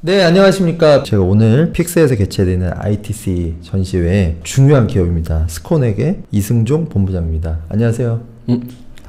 네, 안녕하십니까. 제가 오늘 픽스에서 개최되는 ITC 전시회의 중요한 기업입니다. 스코넥의 이승종 본부장입니다. 안녕하세요.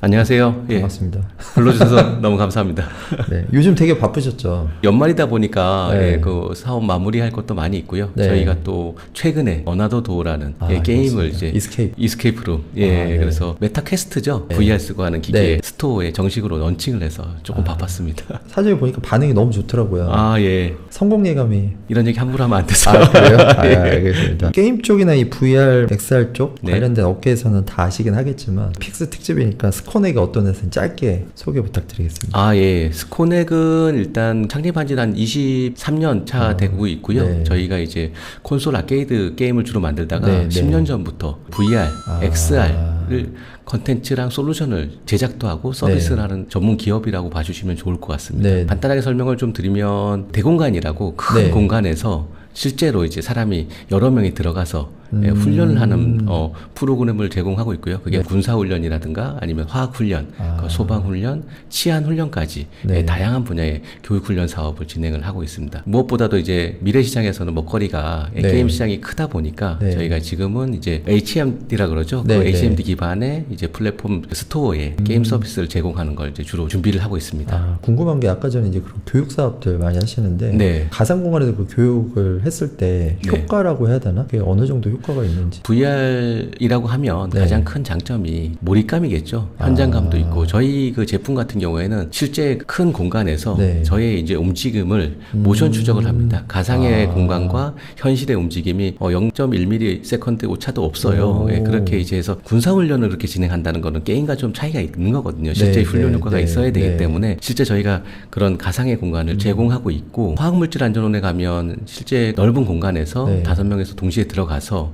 안녕하세요. 반갑습니다. 불러주셔서 너무 감사합니다. 네, 요즘 되게 바쁘셨죠? 연말이다 보니까 네. 그 사업 마무리할 것도 많이 있고요. 네. 저희가 또 최근에 어나더 도어라는 게임을 그렇습니다. 이제 이스케이프룸 네. 그래서 메타캐스트죠. 네. VR 쓰고 하는 기계 네. 스토어에 정식으로 런칭을 해서 조금 바빴습니다. 사진을 보니까 반응이 너무 좋더라고요. 예. 성공 예감이. 이런 얘기 함부로 하면 안 돼서. 그래요? 예. 알겠습니다. 게임 쪽이나 이 VR, XR 쪽 네. 관련된 업계에서는 다 아시긴 하겠지만 픽스 특집이니까 스코넥이 어떤 회사인지 짧게 소개 부탁드리겠습니다. 예. 스코넥은 일단 창립한 지는 한 23년 차 되고 있고요. 네. 저희가 이제 콘솔 아케이드 게임을 주로 만들다가 네, 네. 10년 전부터 VR, XR을 컨텐츠랑 솔루션을 제작도 하고 서비스를 하는 전문 기업이라고 봐주시면 좋을 것 같습니다. 네. 간단하게 설명을 좀 드리면 대공간이라고 큰 네. 공간에서 실제로 이제 사람이 여러 명이 들어가서 훈련을 하는 프로그램을 제공하고 있고요. 그게 군사훈련이라든가 아니면 화학훈련, 소방훈련, 치안훈련까지 네. 다양한 분야의 교육훈련 사업을 진행을 하고 있습니다. 무엇보다도 이제 미래시장에서는 먹거리가 네. 게임 시장이 크다 보니까 네. 저희가 지금은 이제 HMD라 그러죠. 네, 그 네. HMD 기반의 이제 플랫폼 스토어에 게임 서비스를 제공하는 걸 이제 주로 준비를 하고 있습니다. 궁금한 게 아까 전에 이제 그런 교육 사업들 많이 하시는데 네. 가상공간에서 그 교육을 했을 때 네. 효과라고 해야 되나? 그게 어느 정도 효과가 있는지. VR이라고 하면 네. 가장 큰 장점이 몰입감이겠죠. 현장감도 있고 저희 그 제품 같은 경우에는 실제 큰 공간에서 네. 저의 이제 움직임을 모션 추적을 합니다. 가상의 공간과 현실의 움직임이 0.1ms 오차도 없어요. 예, 그렇게 이제 해서 군사훈련을 그렇게 진행한다는 거는 게임과 좀 차이가 있는 거거든요. 실제 네, 훈련 네, 효과가 네, 있어야 되기 네. 때문에 실제 저희가 그런 가상의 공간을 제공하고 있고 화학물질안전원에 가면 실제 넓은 공간에서 네. 5명에서 동시에 들어가서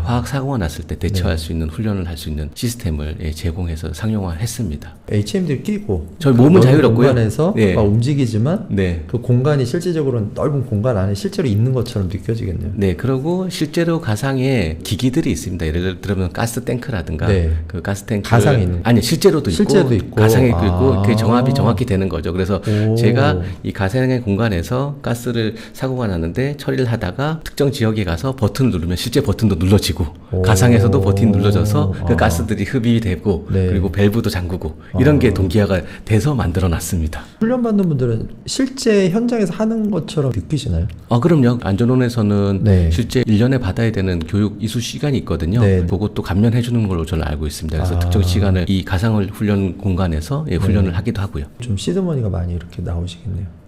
화학 사고가 났을 때 대처할 수 있는 훈련을 할 수 있는 시스템을 제공해서 상용화했습니다. HMD를 끼고 저희 그 몸은 넓은 자유롭고요. 공간에서 네. 막 움직이지만 네. 그 공간이 실질적으로는 넓은 공간 안에 실제로 있는 것처럼 느껴지겠네요. 네, 그리고 실제로 가상의 기기들이 있습니다. 예를 들면 가스 탱크라든가 네. 그 가스 탱크 가상에 있는 아니 실제로도 있고 가상에 있고 그 정합이 정확히 되는 거죠. 그래서 오. 제가 이 가상의 공간에서 가스를 사고가 났는데 처리를 하다가 특정 지역에 가서 버튼을 누르면 실제 버튼도 눌러지고 오. 가상에서도 버튼이 눌러져서 그 가스들이 흡입이 되고 네. 그리고 밸브도 잠그고 이런 게 동기화가 돼서 만들어 놨습니다. 훈련받는 분들은 실제 현장에서 하는 것처럼 느끼시나요? 그럼요. 안전원에서는 네. 실제 1년에 받아야 되는 교육 이수 시간이 있거든요. 네. 그것도 감면해 주는 걸로 저는 알고 있습니다. 그래서 특정 시간을 이 가상을 훈련 공간에서 훈련을 하기도 하고요. 좀 시드머니가 많이 이렇게 나오시겠네요.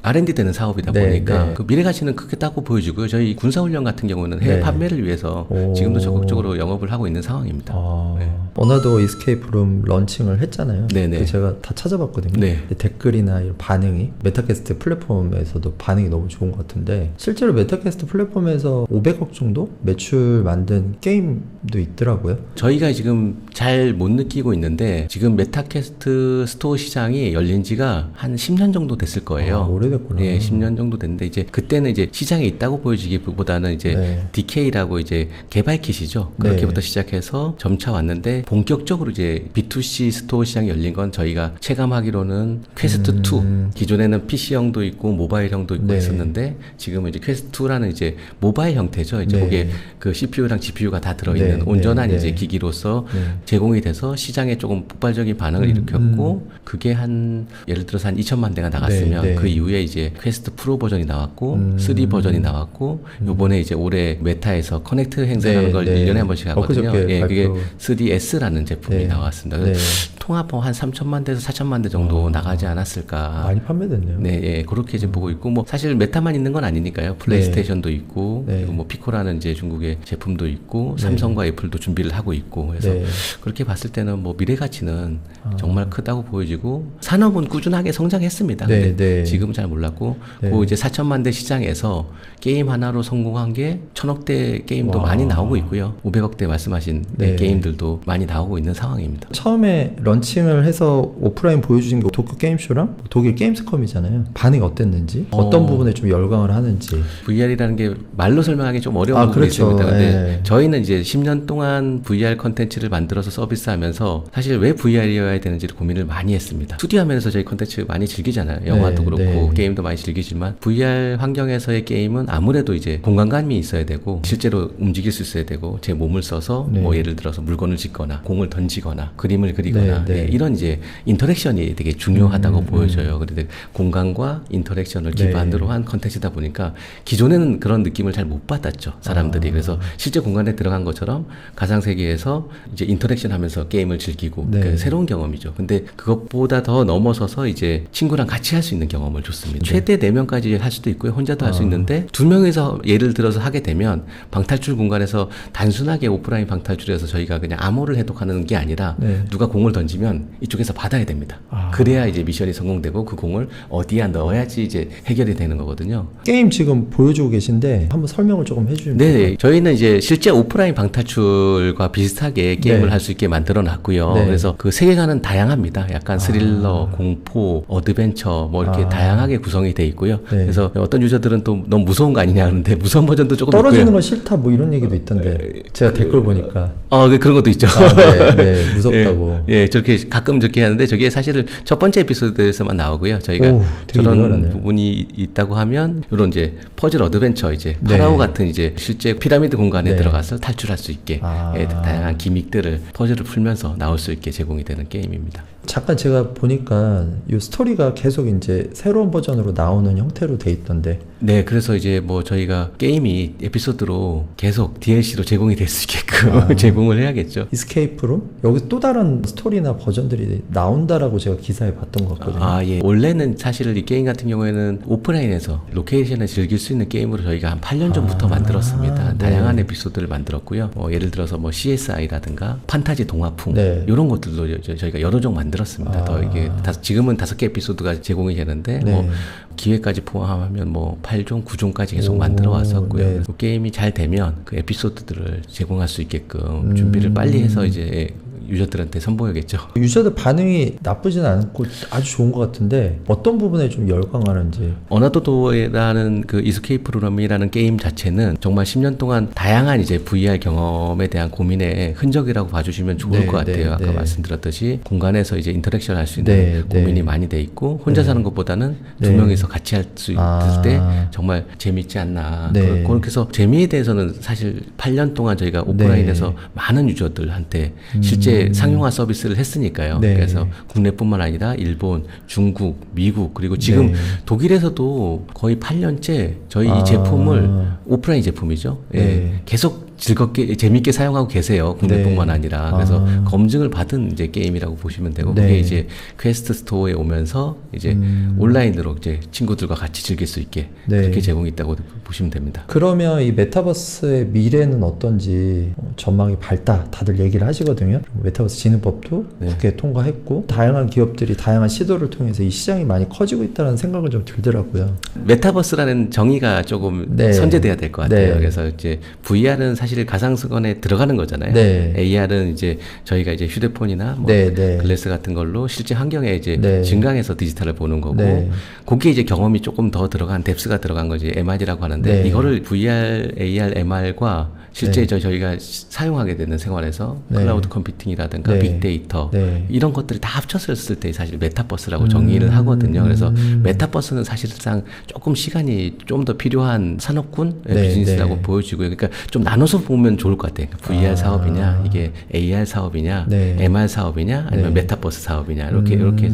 R&D 되는 사업이다 네, 보니까 네. 그 미래 가치는 크겠다고 보여지고요. 저희 군사훈련 같은 경우는 해외 네. 판매를 위해서 오. 지금도 적극적으로 영업을 하고 있는 상황입니다. 네. 어나더 이스케이프룸 런칭을 했잖아요. 네네. 제가 다 찾아봤거든요. 네. 근데 댓글이나 이런 반응이 메타캐스트 플랫폼에서도 반응이 너무 좋은 것 같은데 실제로 메타캐스트 플랫폼에서 500억 정도 매출 만든 게임도 있더라고요. 저희가 지금 잘 못 느끼고 있는데 지금 메타캐스트 스토어 시장이 열린 지가 한 10년 정도 됐을 거예요. 오래됐구나. 예, 10년 정도 됐는데 이제 그때는 이제 시장에 있다고 보여지기보다는 이제 네. DK라고 이제 개발킷이죠. 그렇게부터 네. 시작해서 점차 왔는데 본격적으로 이제 B2C 스토어 시장이 열린 건 저희가 체감하기로는 퀘스트 2 기존에는 PC형도 있고 모바일형도 있고 네. 했었는데 지금은 이제 퀘스트 2라는 이제 모바일 형태죠. 이제 네. 거기에 그 CPU랑 GPU가 다 들어있는 네. 온전한 네. 이제 네. 기기로서 네. 제공이 돼서 시장에 조금 폭발적인 반응을 일으켰고 그게 한 예를 들어서 한 2천만 대가 나갔으면 네, 네. 그 이후에 이제 퀘스트 프로 버전이 나왔고 3 버전이 나왔고 요번에 이제 올해 메타에서 커넥트 행사라는 네, 걸 네. 1년에 한 번씩 하거든요. 엊그저께 그게 발표. 3S라는 제품이 네. 나왔습니다. 네. 통합 한 3천만 대에서 4천만 대 정도 나가지 않았을까. 많이 판매됐네요. 네, 예, 그렇게 이제 보고 있고, 뭐, 사실 메타만 있는 건 아니니까요. 플레이스테이션도 있고, 네. 그리고 뭐, 피코라는 이제 중국의 제품도 있고, 네. 삼성과 애플도 준비를 하고 있고, 그래서 네. 그렇게 봤을 때는 뭐, 미래 가치는 정말 크다고 보여지고, 산업은 꾸준하게 성장했습니다. 네, 근데 네. 지금은 잘 몰랐고, 네. 그 이제 4천만 대 시장에서 게임 하나로 성공한 게 1000억대 게임도 와. 많이 나오고 있고요. 500억대 말씀하신 네. 게임들도 많이 나오고 있는 상황입니다. 처음에 런칭을 해서 오프라인 보여주신 게 도쿄 게임쇼랑 독일 게임스컴이잖아요. 반응이 어땠는지, 어떤 부분에 좀 열광을 하는지. VR이라는 게 말로 설명하기 좀 어려운 부분이 그렇죠. 있습니다. 근데 네. 저희는 이제 10년 동안 VR 컨텐츠를 만들어서 서비스하면서 사실 왜 VR이어야 되는지를 고민을 많이 했습니다. 스튜디오 하면서 저희 컨텐츠 많이 즐기잖아요. 영화도 네, 그렇고 네. 게임도 많이 즐기지만 VR 환경에서의 게임은 아무래도 이제 공간감이 있어야 되고 실제로 움직일 수 있어야 되고 제 몸을 써서 네. 뭐 예를 들어서 물건을 짓거나 공을 던지거나 그림을 그리거나 네, 네. 이런 이제 인터랙션이 되게 중요하다고 보여져요. 그런데 공간과 인터랙션을 네. 기반으로 한 컨텐츠다 보니까 기존에는 그런 느낌을 잘 못 받았죠, 사람들이. 그래서 실제 공간에 들어간 것처럼 가상 세계에서 이제 인터랙션 하면서 게임을 즐기고 네. 새로운 경험이죠. 근데 그것보다 더 넘어서서 이제 친구랑 같이 할 수 있는 경험을 줬습니다. 네. 최대 4명까지 할 수도 있고요. 혼자도 할 수 있는데 2명이서 예를 들어서 하게 되면 방탈출 공간에서 단순하게 오프라인 방탈출에서 저희가 그냥 암호를 해독하는 게 아니라 네. 누가 공을 던지면 이쪽에서 받아야 됩니다. 그래야 이제 미션이 성공되고 그 공을 어디에 넣어야지 이제 해결이 되는 거거든요. 게임 지금 보여주고 계신데 한번 설명을 조금 해주시면 네, 저희는 이제 실제 오프라인 방탈출과 비슷하게 게임을 네. 할 수 있게 만들어 놨고요. 네. 그래서 그 세계관은 다양합니다. 약간 스릴러, 공포, 어드벤처 뭐 이렇게 다양하게 구성이 돼 있고요. 네. 그래서 어떤 유저들은 또 너무 무서운 거 아니냐 하는데 무서운 버전도 조금 떨어지는 있고요. 건 싫다 뭐 이런 얘기도 있던데 제가 댓글 보니까 그런 것도 있죠. 네, 네, 무섭다고. 예, 저렇게 가끔 저렇게 하는데 저게 사실은 첫 번째 에피소드에서만 나오고요. 저희가 오, 되게 저런 리얼하네요. 부분이 있다고 하면 이런 이제 퍼즐 어드벤처 이제 네. 파라오 같은 이제 실제 피라미드 공간에 네. 들어가서 탈출할 수 있게 아. 다양한 기믹들을 퍼즐을 풀면서 나올 수 있게 제공이 되는 게임입니다. 잠깐 제가 보니까 이 스토리가 계속 이제 새로운 버전으로 나오는 형태로 돼 있던데. 네, 그래서 이제 뭐 저희가 게임이 에피소드로 계속 DLC로 제공이 될 수 있게끔 제공을 해야겠죠. 이스케이프룸? 여기 또 다른 스토리나 버전들이 나온다라고 제가 기사에 봤던 것 같거든요. 예. 원래는 사실 이 게임 같은 경우에는 오프라인에서 로케이션에 즐길 수 있는 게임으로 저희가 한 8년 전부터 만들었습니다. 네. 다양한 에피소드를 만들었고요. 예를 들어서 뭐 CSI라든가 판타지 동화풍 네. 이런 것들도 저희가 여러 종 만들었습니다. 더 이게 지금은 5개 에피소드가 제공이 되는데 네. 뭐 기회까지 포함하면 뭐 8종, 9종까지 계속 오, 만들어 왔었고요. 네. 그 게임이 잘 되면 그 에피소드들을 제공할 수 있게끔 준비를 빨리 해서 이제 유저들한테 선보여야겠죠. 유저들 반응이 나쁘진 않고 아주 좋은 것 같은데 어떤 부분에 좀 열광하는지. 어나더도어라는 그 이스케이프룸이라는 게임 자체는 정말 10년 동안 다양한 이제 VR 경험에 대한 고민의 흔적이라고 봐주시면 좋을 네, 것 같아요. 네, 아까 네. 말씀드렸듯이 공간에서 이제 인터랙션 할 수 있는 네, 고민이 네. 많이 돼 있고 혼자 사는 것보다는 네. 두 명이서 같이 할 수 있을 아. 때 정말 재밌지 않나. 네. 그렇게 해서 재미에 대해서는 사실 8년 동안 저희가 오프라인에서 많은 유저들한테 실제 상용화 서비스를 했으니까요. 네. 그래서 국내뿐만 아니라 일본, 중국, 미국 그리고 지금 네. 독일에서도 거의 8년째 저희 아. 이 제품을 오프라인 제품이죠. 예. 네. 계속 즐겁게 재밌게 사용하고 계세요. 국내뿐만 네. 아니라. 그래서 아. 검증을 받은 이제 게임이라고 보시면 되고 네. 그게 이제 퀘스트 스토어에 오면서 이제 온라인으로 이제 친구들과 같이 즐길 수 있게 네. 그렇게 제공이 있다고 보시면 됩니다. 그러면 이 메타버스의 미래는 어떤지 전망이 밝다 다들 얘기를 하시거든요. 메타버스 진흥법도 네. 국회 통과했고 다양한 기업들이 다양한 시도를 통해서 이 시장이 많이 커지고 있다는 생각을 좀 들더라고요. 메타버스라는 정의가 조금 네. 선제돼야 될 것 같아요. 네. 그래서 이제 VR은 사실 가상수건에 들어가는 거잖아요. 네. AR은 이제 저희가 이제 휴대폰이나 뭐 네, 네. 글래스 같은 걸로 실제 환경에 이제 네. 증강해서 디지털을 보는 거고 네. 거기에 이제 경험이 조금 더 들어간 뎁스가 들어간 거지 MR이라고 하는데 네. 이거를 VR, AR, MR과 실제 네. 저희가 사용하게 되는 생활에서 네. 클라우드 컴퓨팅이라든가 네. 빅데이터 네. 이런 것들이 다 합쳤을 때 사실 메타버스라고 정의를 하거든요. 그래서 메타버스는 사실상 조금 시간이 좀 더 필요한 산업군 네, 비즈니스라고 네. 보여지고요. 그러니까 좀 나눠서 보면 좋을 것 같아요. VR 사업이냐, 이게 AR 사업이냐, 네. MR 사업이냐, 아니면 네. 메타버스 사업이냐 이렇게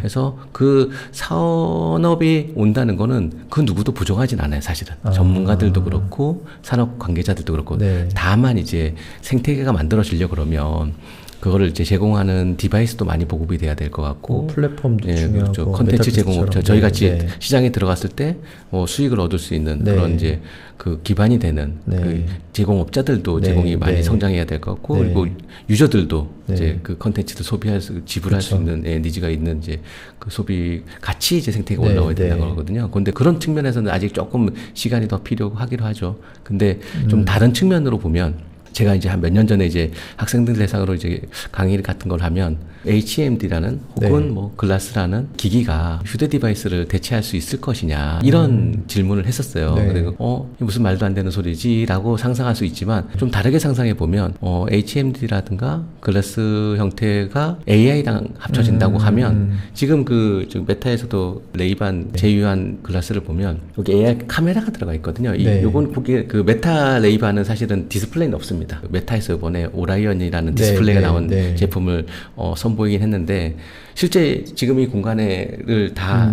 해서 그 산업이 온다는 거는 그 누구도 부정하진 않아요. 사실은 전문가들도 그렇고 산업 관계자들도 그렇고 네. 다만 이제 생태계가 만들어지려 그러면 그거를 이제 제공하는 디바이스도 많이 보급이 돼야 될 것 같고 플랫폼도 예, 중요하고 그렇죠. 컨텐츠 제공업체 메타버스처럼. 저희 네, 같이 네. 시장에 들어갔을 때 수익을 얻을 수 있는 네. 그런 이제 그 기반이 되는 네. 그 제공업자들도 네, 제공이 많이 네. 성장해야 될 것 같고 네. 그리고 유저들도 네. 이제 그 컨텐츠를 소비할 수 지불할 수 그렇죠. 있는 니즈가 있는 이제 그 소비 같이 이제 생태계가 네, 올라와야 네. 된다는 거거든요. 그런데 그런 측면에서는 아직 조금 시간이 더 필요하기로 하죠. 근데 좀 다른 측면으로 보면 제가 이제 한 몇 년 전에 이제 학생들 대상으로 이제 강의 같은 걸 하면 HMD라는 혹은 네. 뭐 글라스라는 기기가 휴대 디바이스를 대체할 수 있을 것이냐 이런 질문을 했었어요. 네. 그리고 이게 무슨 말도 안 되는 소리지라고 상상할 수 있지만 좀 다르게 상상해 보면 HMD라든가 글라스 형태가 AI랑 합쳐진다고 하면 지금 지금 메타에서도 레이반 제휴한 글라스를 보면 여기 AI 카메라가 들어가 있거든요. 네. 요건 거기에 그 메타 레이반은 사실은 디스플레이는 없습니다. 메타에서 이번에 오라이언이라는 네, 디스플레이가 네, 나온 네. 제품을 선보이긴 했는데 실제 지금 이 공간을 다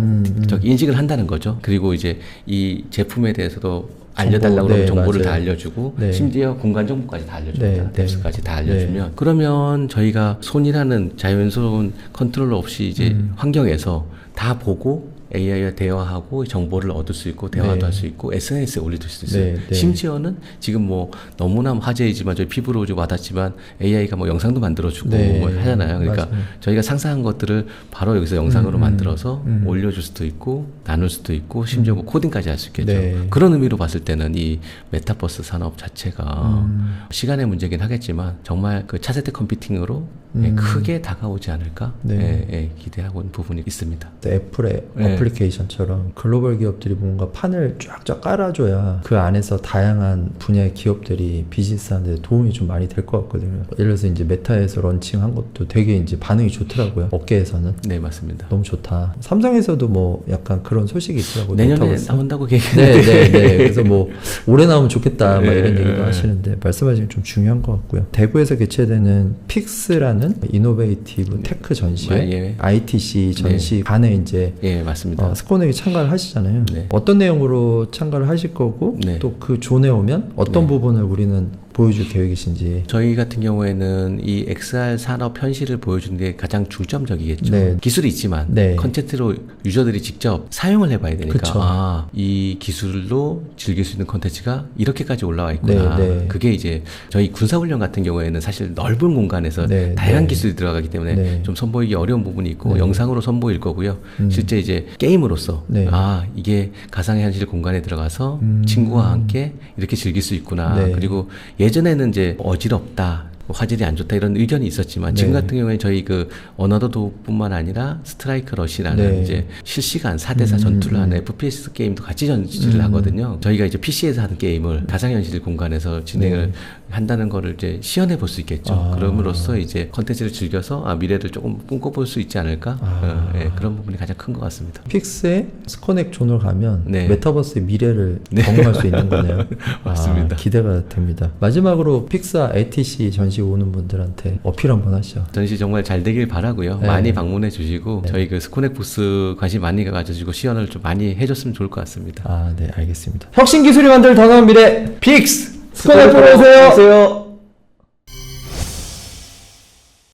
인식을 한다는 거죠. 그리고 이제 이 제품에 대해서도 알려달라고 정보, 그러면 네, 정보를 다 맞아요. 알려주고 네. 심지어 공간 정보까지 다 알려줍니다. 네, 뎁스까지 다 알려주면 그러면 저희가 손이라는 자연스러운 컨트롤 없이 이제 환경에서 다 보고 AI와 대화하고 정보를 얻을 수 있고 대화도 네. 할 수 있고 SNS에 올려둘 수 있어요. 네, 네. 심지어는 지금 뭐 너무나 화제이지만 저희 피부로 좀 와닿지만 AI가 뭐 영상도 만들어주고 네. 뭐 하잖아요. 그러니까 맞아요. 저희가 상상한 것들을 바로 여기서 영상으로 만들어서 올려줄 수도 있고 나눌 수도 있고 심지어 뭐 코딩까지 할 수 있겠죠. 네. 그런 의미로 봤을 때는 이 메타버스 산업 자체가 시간의 문제긴 하겠지만 정말 그 차세대 컴퓨팅으로 크게 다가오지 않을까 네. 기대하고 있는 부분이 있습니다. 애플의 네. 어플리케이션처럼 글로벌 기업들이 뭔가 판을 쫙쫙 깔아줘야 그 안에서 다양한 분야의 기업들이 비즈니스하는 데 도움이 좀 많이 될 것 같거든요. 예를 들어서 이제 메타에서 런칭한 것도 되게 이제 반응이 좋더라고요. 업계에서는. 네, 맞습니다. 너무 좋다. 삼성에서도 뭐 약간 그런 소식이 있더라고요. 내년에 메타버스. 나온다고 얘기했는데 네. 그래서 뭐 올해 나오면 좋겠다. 막 이런 네. 얘기도 하시는데 말씀하신 게 좀 중요한 것 같고요. 대구에서 개최되는 픽스라는 이노베이티브 테크 전시회, 예. ITC 전시 간에 이제 예, 맞습니다. 스코넥이 참가를 하시잖아요. 네. 어떤 내용으로 참가를 하실 거고 네. 또 그 존에 오면 어떤 부분을 우리는 보여줄 계획이신지. 저희 같은 경우에는 이 XR 산업 현실을 보여주는 게 가장 중점적이겠죠. 네. 기술이 있지만 네. 컨텐츠로 유저들이 직접 사용을 해봐야 되니까 그쵸. 이 기술로 즐길 수 있는 컨텐츠가 이렇게까지 올라와 있구나. 네. 그게 이제 저희 군사훈련 같은 경우에는 사실 넓은 공간에서 네. 다양한 네. 기술이 들어가기 때문에 네. 좀 선보이기 어려운 부분이 있고 네. 영상으로 선보일 거고요. 실제 이제 게임으로서 네. 이게 가상현실 공간에 들어가서 친구와 함께 이렇게 즐길 수 있구나. 네. 그리고 예전에는 이제 어지럽다. 화질이 안 좋다 이런 의견이 있었지만 지금 네. 같은 경우에 저희 그 어나더 도뿐만 아니라 스트라이크 러시라는 네. 이제 실시간 4대4 전투를 하는 FPS 게임도 같이 전시를 하거든요. 저희가 이제 PC에서 하는 게임을 가상현실 공간에서 진행을 한다는 거를 이제 시연해 볼 수 있겠죠. 그럼으로써 이제 컨텐츠를 즐겨서 미래를 조금 꿈꿔볼 수 있지 않을까? 그런 부분이 가장 큰 것 같습니다. 픽스의 스코넥 존을 가면 네. 메타버스의 미래를 경험할 수 있는 거네요. 맞습니다. 기대가 됩니다. 마지막으로 픽사 ITC 전시 오는 분들한테 어필 한번 하시죠. 전시 정말 잘 되길 바라고요. 네. 많이 방문해 주시고 네. 저희 그 스코넥 부스 관심 많이 가져주시고 시연을 좀 많이 해줬으면 좋을 것 같습니다. 네, 알겠습니다. 혁신 기술이 만들 더 나은 미래 픽스 스코넥 보러 오세요.